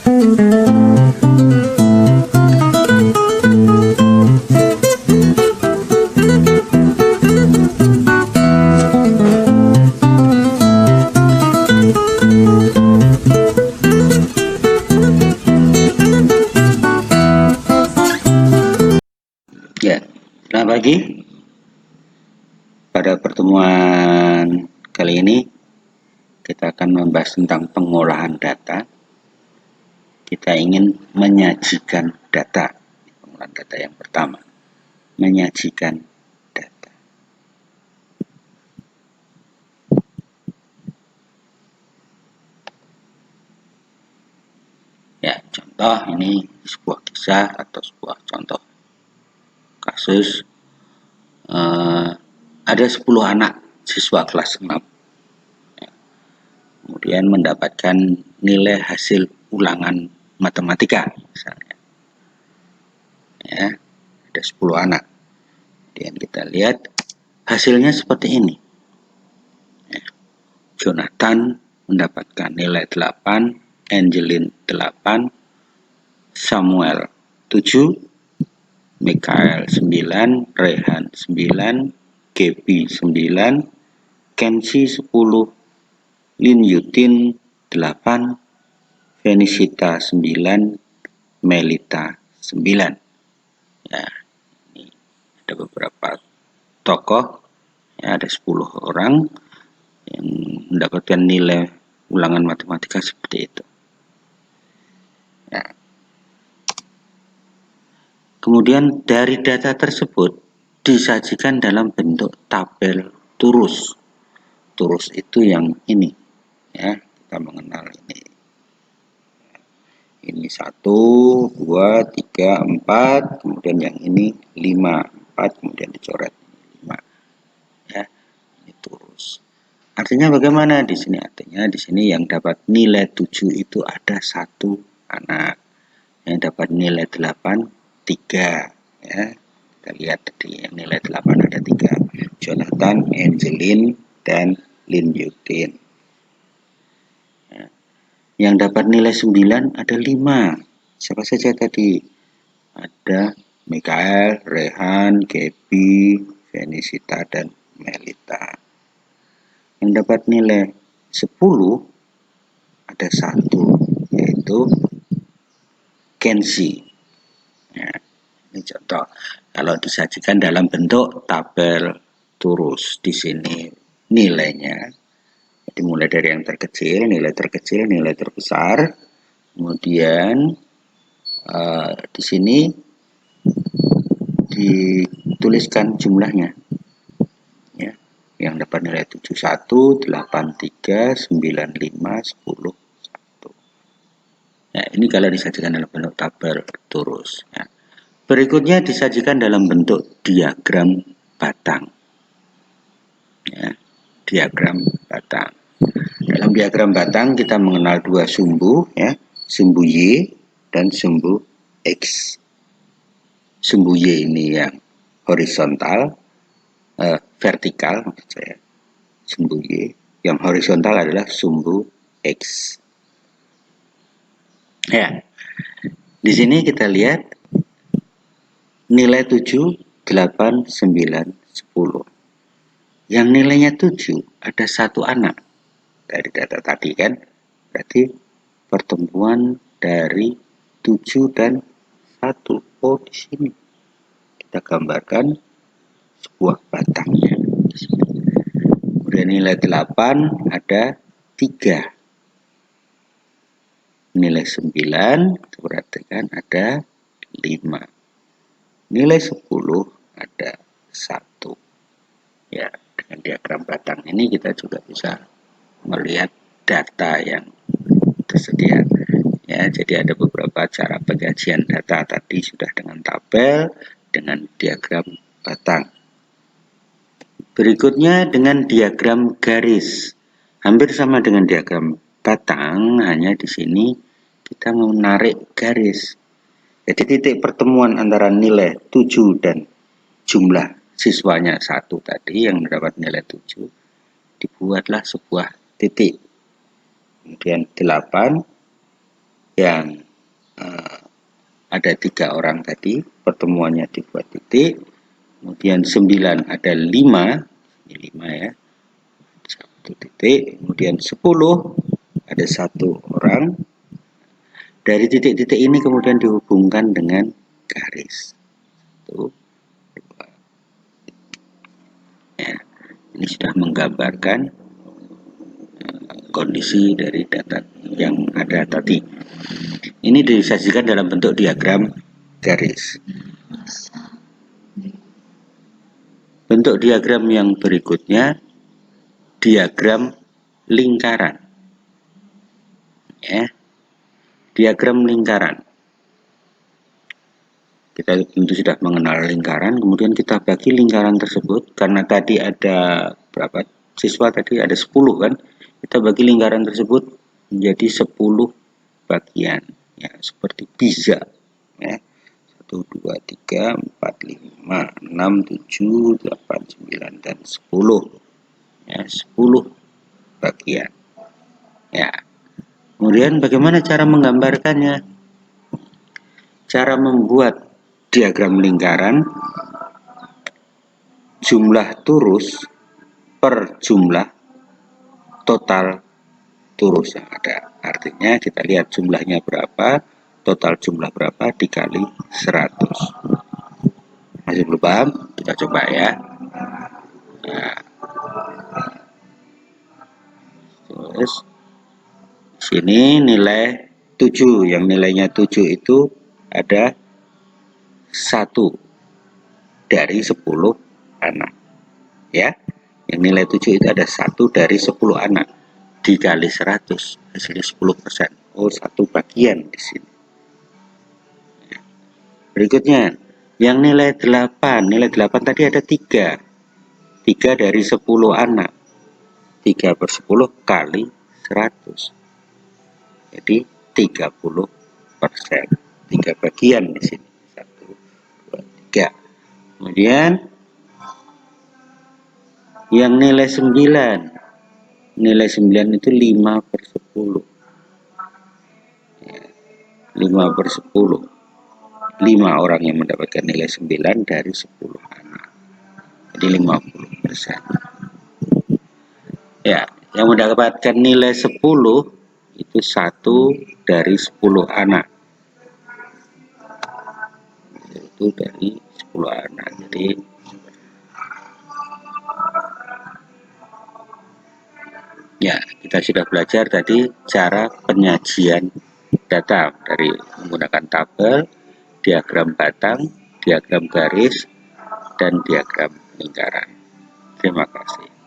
Ya, selamat pagi. Pada pertemuan kali ini kita akan membahas tentang pengolahan data. Kita ingin menyajikan data. Pengolahan data yang pertama, menyajikan data. Ya, contoh ini sebuah kisah atau sebuah contoh kasus. Ada 10 anak siswa kelas 6 kemudian mendapatkan nilai hasil ulangan matematika misalnya. Ya, ada 10 anak. Kemudian kita lihat hasilnya seperti ini. Ya, Jonathan mendapatkan nilai 8, Angelin 8, Samuel 7, Mikael 9, Rehan 9, Gaby 9, Kenzi 10, Lin Yutin 8, Fenisita 9, Melita 9. Ya, ini ada beberapa tokoh, ya, ada 10 orang yang mendapatkan nilai ulangan matematika seperti itu. Ya. Kemudian dari data tersebut disajikan dalam bentuk tabel turus. Turus itu yang ini, ya, kita mengenal ini. Ini 1, 2, 3, 4, kemudian yang ini 5, 4, kemudian dicoret 5. Ya, ini turus. Artinya bagaimana di sini? Artinya di sini yang dapat nilai 7 itu ada 1 anak. Yang dapat nilai 8 3, ya. Kita lihat tadi yang nilai 8 ada 3. Jonathan, Angelin, dan Lin Yutin. Ya. Yang dapat nilai 9 ada 5. Siapa saja tadi? Ada Mikael, Rehan, Gaby, Fenisita, dan Melita. Yang dapat nilai 10 ada 1, yaitu Kenzi. Ya, ini contoh. Kalau disajikan dalam bentuk tabel turus, di sini nilainya dimulai dari yang terkecil, nilai terkecil, nilai terbesar. Kemudian di sini dituliskan jumlahnya. Ya, yang dapat nilai 71, 83, 95, 10, 1. Ya, ini kalau disajikan dalam bentuk tabel turus. Ya. Berikutnya disajikan dalam bentuk diagram batang. Ya, diagram batang. Dalam diagram batang kita mengenal 2 sumbu, ya, sumbu Y dan sumbu X. Sumbu Y ini yang horizontal, vertikal maksud saya. Sumbu Y yang horizontal adalah sumbu X. Ya, di sini kita lihat nilai 7, 8, 9, 10. Yang nilainya 7 ada 1 anak. Dari data tadi kan, berarti pertemuan dari 7 dan 1. Oh, di sini kita gambarkan sebuah batangnya. Kemudian nilai 8 ada 3. Nilai 9 kita perhatikan ada 5. Nilai 10 ada 1. Ya, dengan diagram batang ini kita juga bisa melihat data yang tersedia. Ya, jadi ada beberapa cara penyajian data tadi sudah dengan tabel, dengan diagram batang. Berikutnya dengan diagram garis. Hampir sama dengan diagram batang, hanya di sini kita menarik garis. Jadi titik pertemuan antara nilai 7 dan jumlah siswanya 1 tadi yang mendapat nilai 7, dibuatlah sebuah titik. Kemudian 8, yang ada 3 orang tadi, pertemuannya dibuat titik, kemudian 9 ada 5, ini 5 ya, 1 titik, kemudian 10 ada 1 orang. Dari titik-titik ini kemudian dihubungkan dengan garis. 1, 2. Ya, ini sudah menggambarkan kondisi dari data yang ada tadi. Ini disajikan dalam bentuk diagram garis. Bentuk diagram yang berikutnya diagram lingkaran. Ya. Diagram lingkaran. Kita tentu sudah mengenal lingkaran, kemudian kita bagi lingkaran tersebut karena tadi ada berapa siswa tadi ada 10 kan. Kita bagi lingkaran tersebut menjadi 10 bagian. Ya, seperti pizza. Ya. 1, 2, 3, 4, 5, 6, 7, 8, 9, dan 10. Ya, 10 bagian. Ya. Kemudian bagaimana cara menggambarkannya? Cara membuat diagram lingkaran, jumlah turus per jumlah total turus yang ada. Artinya kita lihat jumlahnya berapa, total jumlah berapa dikali 100. Masih belum paham? Kita coba ya. Nah, terus sini nilai 7, yang nilainya 7 itu ada 1 dari 10 anak. Ya, yang nilai 7 itu ada 1 dari 10 anak dikali 100, hasilnya 10%. Oh, 1 bagian di sini. Berikutnya, yang nilai 8, nilai 8 tadi ada 3. 3 dari 10 anak. 3 per 10 kali 100. Jadi 30%. 3 bagian di sini. 1, 2, 3. Kemudian yang nilai 9. Nilai 9 itu 5 per 10. 5 per 10. 5 orang yang mendapatkan nilai 9 dari 10 anak. Jadi 50%. Ya, yang mendapatkan nilai 10 itu 1 dari 10 anak. Itu dari 10 anak. Jadi ya, kita sudah belajar tadi cara penyajian data dari menggunakan tabel, diagram batang, diagram garis, dan diagram lingkaran. Terima kasih.